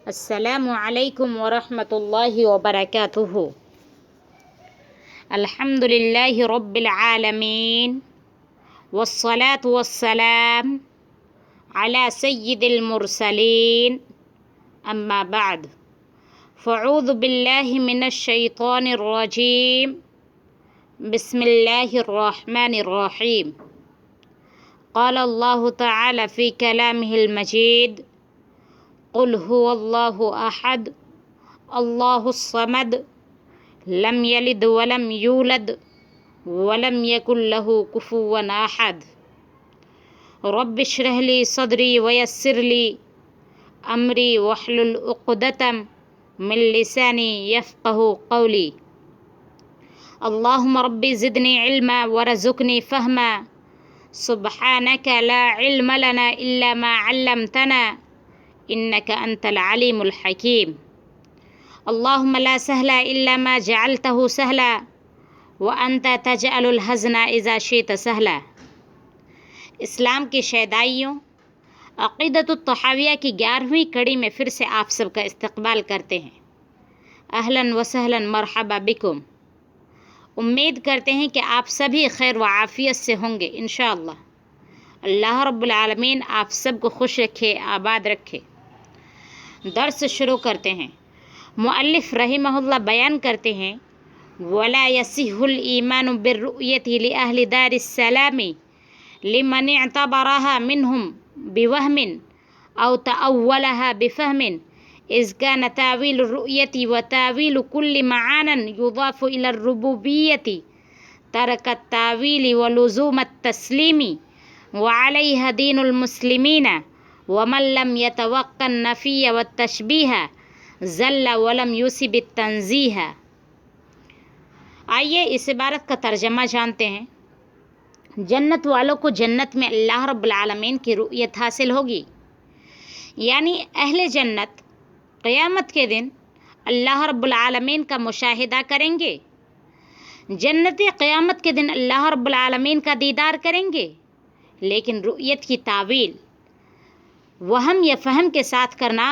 السلام علیکم ورحمۃ اللہ وبرکاتہ۔ الحمد للہ رب العالمین والصلاة والسلام علی سید المرسلین، اما بعد فاعوذ باللہ من الشیطان الرجیم، بسم اللہ الرحمن الرحیم۔ قال اللہ تعالی فی کلامہ المجید، قل هو اللہ احد اللہ الصمد لم یلد ولم یولد ولم یکن له کفوا احد۔ رب اشرح لی صدری ویسر لی امری واحلل عقدۃ من لسانی یفقہوا قولی۔ اللہم رب زدنی علما ورزقنی فہما، سبحانک لا علم لنا الا ما علمتنا انک انت العلیم الحکیم۔ اللہم لا سہل الا ما جعلتہ سہلا وانت تجعل الحزن اذا شئت سہلا۔ اسلام کی شیدائیوں، عقیدۃ الطحاویہ کی 11ویں کڑی میں پھر سے آپ سب کا استقبال کرتے ہیں۔ اہلاً و سہلاً مرحبا بکم۔ امید کرتے ہیں کہ آپ سبھی خیر و عافیت سے ہوں گے انشاءاللہ۔ اللہ رب العالمین آپ سب کو خوش رکھے، آباد رکھے۔ درس شروع کرتے ہیں۔ مؤلف رحمہ اللہ بیان کرتے ہیں، وَلَا يَصِحُّ الْإِيمَانُ بِالرُّؤْيَةِ لِأَهْلِ دَارِ السَّلَامِ لِمَنِ اعْتَبَرَهَا مِنْهُمْ بِوَهْمٍ أَوْ تَأَوَّلَهَا بِفَهْمٍ إِذْ كَانَ تَأْوِيلُ الرُّؤْيَةِ وَتَأْوِيلُ كُلِّ مَعَانٍ يُضَافُ إِلَى الرُّبُوبِيَّةِ تَرَكَ التَّأْوِيلِ وَلُزُومَ التَّسْلِيمِ وَعَلَيْهَا دِينُ الْمُسْلِمِينَ ومن لم يتوقع النفی والتشبیہ ذل ولم یوسب التنزیہ۔ آئیے اس عبارت کا ترجمہ جانتے ہیں۔ جنت والوں کو جنت میں اللہ رب العالمین کی رؤیت حاصل ہوگی، یعنی اہل جنت قیامت کے دن اللہ رب العالمین کا مشاہدہ کریں گے۔ جنتی قیامت کے دن اللہ رب العالمین کا دیدار کریں گے، لیکن رؤیت کی تعویل وہم یا فہم کے ساتھ کرنا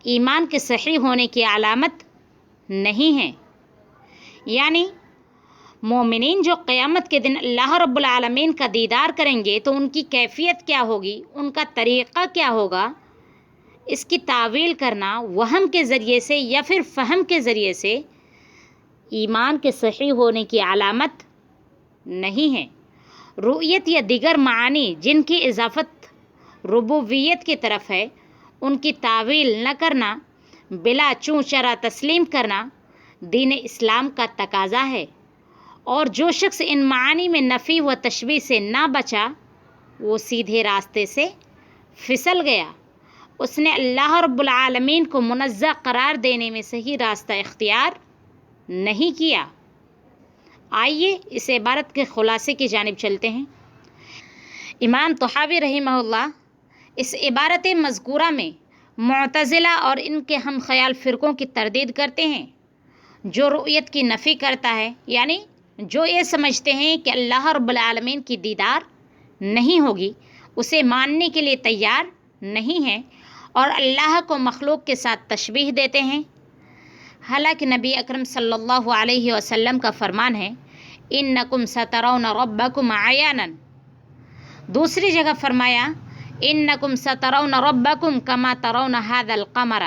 ایمان کے صحیح ہونے کی علامت نہیں ہے۔ یعنی مومنین جو قیامت کے دن اللہ رب العالمین کا دیدار کریں گے تو ان کی کیفیت کیا ہوگی، ان کا طریقہ کیا ہوگا، اس کی تعویل کرنا وہم کے ذریعے سے یا پھر فہم کے ذریعے سے ایمان کے صحیح ہونے کی علامت نہیں ہے۔ رؤیت یا دیگر معانی جن کی اضافت ربوبیت کی طرف ہے، ان کی تعویل نہ کرنا، بلا چوں چرا تسلیم کرنا دین اسلام کا تقاضا ہے، اور جو شخص ان معانی میں نفی و تشبیہ سے نہ بچا وہ سیدھے راستے سے پھسل گیا۔ اس نے اللہ رب العالمین کو منزہ قرار دینے میں صحیح راستہ اختیار نہیں کیا۔ آئیے اس عبارت کے خلاصے کی جانب چلتے ہیں۔ امام طحاوی رحمہ اللہ اس عبارت مذکورہ میں معتزلہ اور ان کے ہم خیال فرقوں کی تردید کرتے ہیں، جو رؤیت کی نفی کرتا ہے، یعنی جو یہ سمجھتے ہیں کہ اللہ رب العالمین کی دیدار نہیں ہوگی، اسے ماننے کے لیے تیار نہیں ہیں اور اللہ کو مخلوق کے ساتھ تشبیہ دیتے ہیں۔ حالانکہ نبی اکرم صلی اللہ علیہ وسلم کا فرمان ہے، اِنَّکُمْ سَتَرَوْنَ رَبَّکُمْ عَیَانًا۔ دوسری جگہ فرمایا، اِنَّکُمْ سَتَرَوْنَ رَبَّکُمْ کَمَا تَرَوْنَ هَذَا الْقَمَرَ،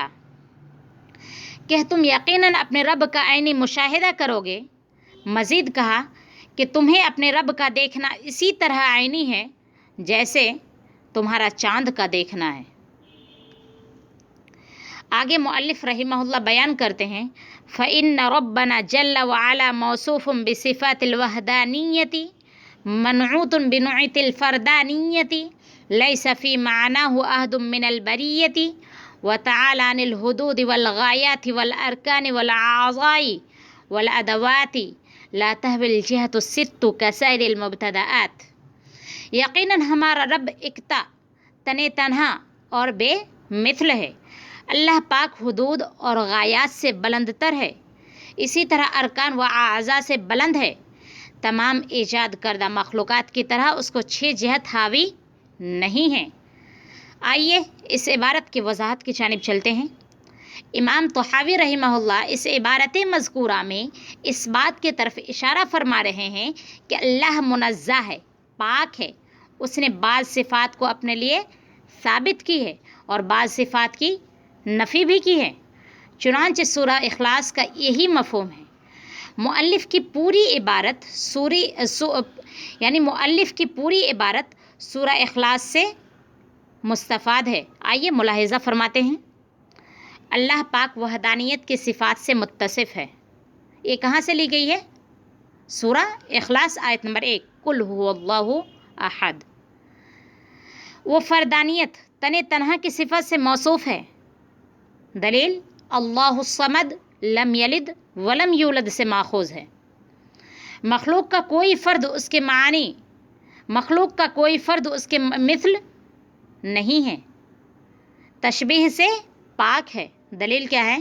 کہ تم یقیناً اپنے رب کا عینی مشاہدہ کرو گے۔ مزید کہا کہ تمہیں اپنے رب کا دیکھنا اسی طرح عینی ہے جیسے تمہارا چاند کا دیکھنا ہے۔ آگے مؤلف رحمہ اللہ بیان کرتے ہیں، فَإِنَّ رَبَّنَا جَلَّ وَعَلَا مَوْصُوفٌ بِصِفَاتِ الْوَحْدَانِيَّةِ مَنْعُوتٌ بِنُعْتِ الْفَرْدَانِيَّةِ لَيْسَ فِي مَعْنَاهُ أَحَدٌ مِّنَ الْبَرِيَّةِ وَتَعَالَى عَنِ الْحُدُودِ وَالْغَايَاتِ وَالْأَرْكَانِ وَالْأَعْضَاءِ وَالْأَدَوَاتِ لَا تَحْوِي الْجِهَةُ السِّتُّ كَسَائِرِ الْمُبْتَدَآتِ۔ یقیناً ہمارا رب اکتا، تن تنہا اور بے مثل ہے۔ اللہ پاک حدود اور غایات سے بلند تر ہے، اسی طرح ارکان و اعضاء سے بلند ہے۔ تمام ایجاد کردہ مخلوقات کی طرح اس کو 6 جہت حاوی نہیں ہیں۔ آئیے اس عبارت کی وضاحت کی جانب چلتے ہیں۔ امام طحاوی رحمہ اللہ اس عبارت مذکورہ میں اس بات کی طرف اشارہ فرما رہے ہیں کہ اللہ منزہ ہے، پاک ہے، اس نے بعض صفات کو اپنے لیے ثابت کی ہے اور بعض صفات کی نفی بھی کی ہے۔ چنانچہ سورہ اخلاص کا یہی مفہوم ہے۔ مؤلف کی پوری عبارت مؤلف کی پوری عبارت سورہ اخلاص سے مستفاد ہے۔ آئیے ملاحظہ فرماتے ہیں۔ اللہ پاک وحدانیت کی صفات سے متصف ہے۔ یہ کہاں سے لی گئی ہے؟ سورہ اخلاص آیت نمبر 1، قل هو اللہ احد۔ وہ فردانیت تنہا کی صفت سے موصوف ہے۔ دلیل اللہ الصمد لم یلد ولم یولد سے ماخوذ ہے۔ مخلوق کا کوئی فرد اس کے معنی، مخلوق کا کوئی فرد اس کے مثل نہیں ہے، تشبیہ سے پاک ہے۔ دلیل کیا ہے؟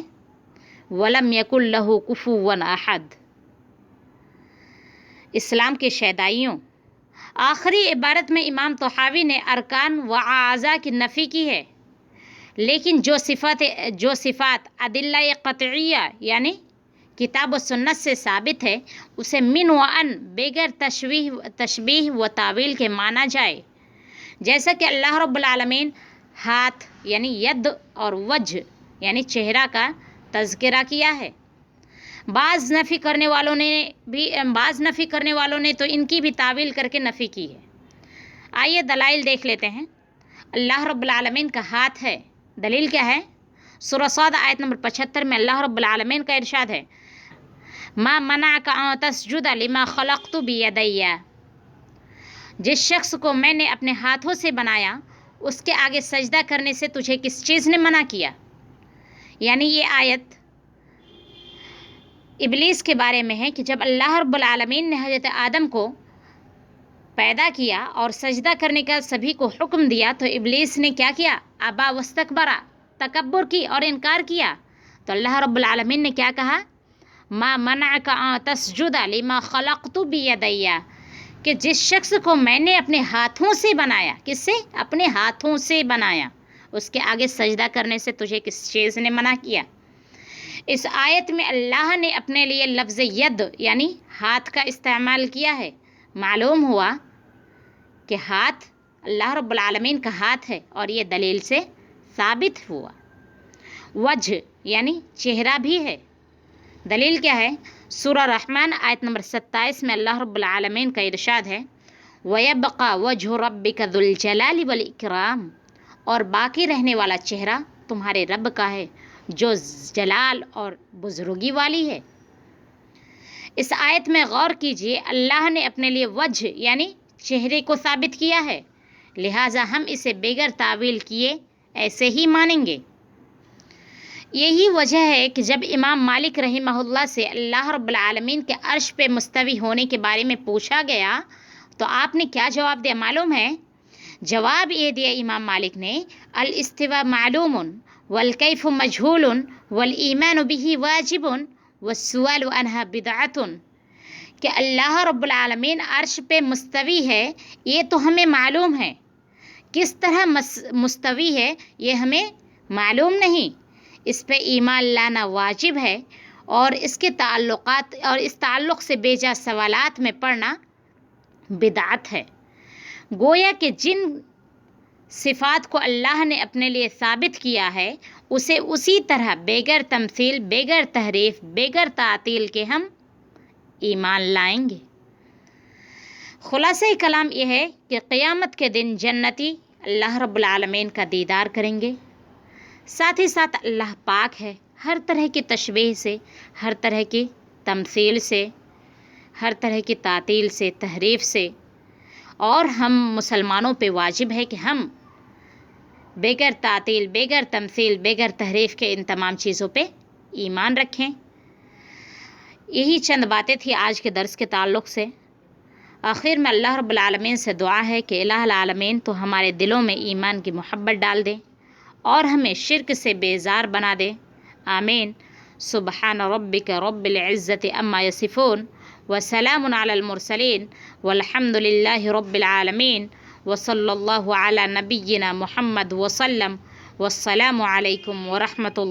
وَلَمْ يَكُنْ لَهُ كُفُوًا أَحَدٌ۔ اسلام کے شیدائیوں، آخری عبارت میں امام طحاوی نے ارکان و اعضاء کی نفی کی ہے، لیکن جو صفات ادلہ قطعیہ یعنی کتاب و سنت سے ثابت ہے اسے من و ان بغیر تشبیہ و تعویل کے مانا جائے، جیسا کہ اللہ رب العالمین ہاتھ یعنی ید اور وجہ یعنی چہرہ کا تذکرہ کیا ہے۔ بعض نفی کرنے والوں نے تو ان کی بھی تعویل کر کے نفی کی ہے۔ آئیے دلائل دیکھ لیتے ہیں۔ اللہ رب العالمین کا ہاتھ ہے، دلیل کیا ہے؟ سورہ صاد آیت نمبر 75 میں اللہ رب العالمین کا ارشاد ہے، ما منعک ان تسجد لما خلقت بیدی۔ جس شخص کو میں نے اپنے ہاتھوں سے بنایا اس کے آگے سجدہ کرنے سے تجھے کس چیز نے منع کیا؟ یعنی یہ آیت ابلیس کے بارے میں ہے کہ جب اللہ رب العالمین نے حضرت آدم کو پیدا کیا اور سجدہ کرنے کا سبھی کو حکم دیا تو ابلیس نے کیا کیا؟ ابا واستکبرا، تکبر کی اور انکار کیا۔ تو اللہ رب العالمین نے کیا کہا؟ ما منعک ان تسجد لما خلقت بیدی، کہ جس شخص کو میں نے اپنے ہاتھوں سے بنایا، کس سے؟ اپنے ہاتھوں سے بنایا، اس کے آگے سجدہ کرنے سے تجھے کس چیز نے منع کیا؟ اس آیت میں اللہ نے اپنے لیے لفظ ید یعنی ہاتھ کا استعمال کیا ہے۔ معلوم ہوا کہ ہاتھ اللہ رب العالمین کا ہاتھ ہے اور یہ دلیل سے ثابت ہوا۔ وجہ یعنی چہرہ بھی ہے، دلیل کیا ہے؟ سورہ رحمان آیت نمبر 27 میں اللہ رب العالمین کا ارشاد ہے، وَيَبْقَى وَجْهُ رَبِّكَ ذُو الْجَلَالِ وَالْإِكْرَامِ، اور باقی رہنے والا چہرہ تمہارے رب کا ہے جو جلال اور بزرگی والی ہے۔ اس آیت میں غور کیجئے، اللہ نے اپنے لیے وجہ یعنی چہرے کو ثابت کیا ہے، لہٰذا ہم اسے بغیر تعویل کیے ایسے ہی مانیں گے۔ یہی وجہ ہے کہ جب امام مالک رحمہ اللہ سے اللہ رب العالمین کے عرش پہ مستوی ہونے کے بارے میں پوچھا گیا تو آپ نے کیا جواب دیا معلوم ہے؟ جواب یہ دیا امام مالک نے، الاستواء معلوم والکیف مجہول والایمان به واجب والسؤال عنہ بدعۃ، کہ اللہ رب العالمین عرش پہ مستوی ہے یہ تو ہمیں معلوم ہے، کس طرح مستوی ہے یہ ہمیں معلوم نہیں، اس پہ ایمان لانا واجب ہے، اور اس کے تعلقات اور اس تعلق سے بیجا سوالات میں پڑھنا بدعت ہے۔ گویا کہ جن صفات کو اللہ نے اپنے لیے ثابت کیا ہے اسے اسی طرح بغیر تمثیل، بغیر تحریف، بغیر تعطیل کے ہم ایمان لائیں گے۔ خلاصہ کلام یہ ہے کہ قیامت کے دن جنتی اللہ رب العالمین کا دیدار کریں گے، ساتھ ہی ساتھ اللہ پاک ہے ہر طرح کی تشبیہ سے، ہر طرح کی تمثیل سے، ہر طرح کی تعطیل سے، تحریف سے، اور ہم مسلمانوں پہ واجب ہے کہ ہم بغیر تعطیل، بغیر تمثیل، بغیر تحریف کے ان تمام چیزوں پہ ایمان رکھیں۔ یہی چند باتیں تھی آج کے درس کے تعلق سے۔ آخر میں اللہ رب العالمین سے دعا ہے کہ الہ العالمین تو ہمارے دلوں میں ایمان کی محبت ڈال دے اور ہمیں شرک سے بیزار بنا دے، آمین۔ سبحان ربک رب العزت عما یصفون وسلام علی المرسلین والحمد للہ رب العالمین وصلی اللہ علی نبینا محمد وسلم، والسلام علیکم ورحمۃ اللہ۔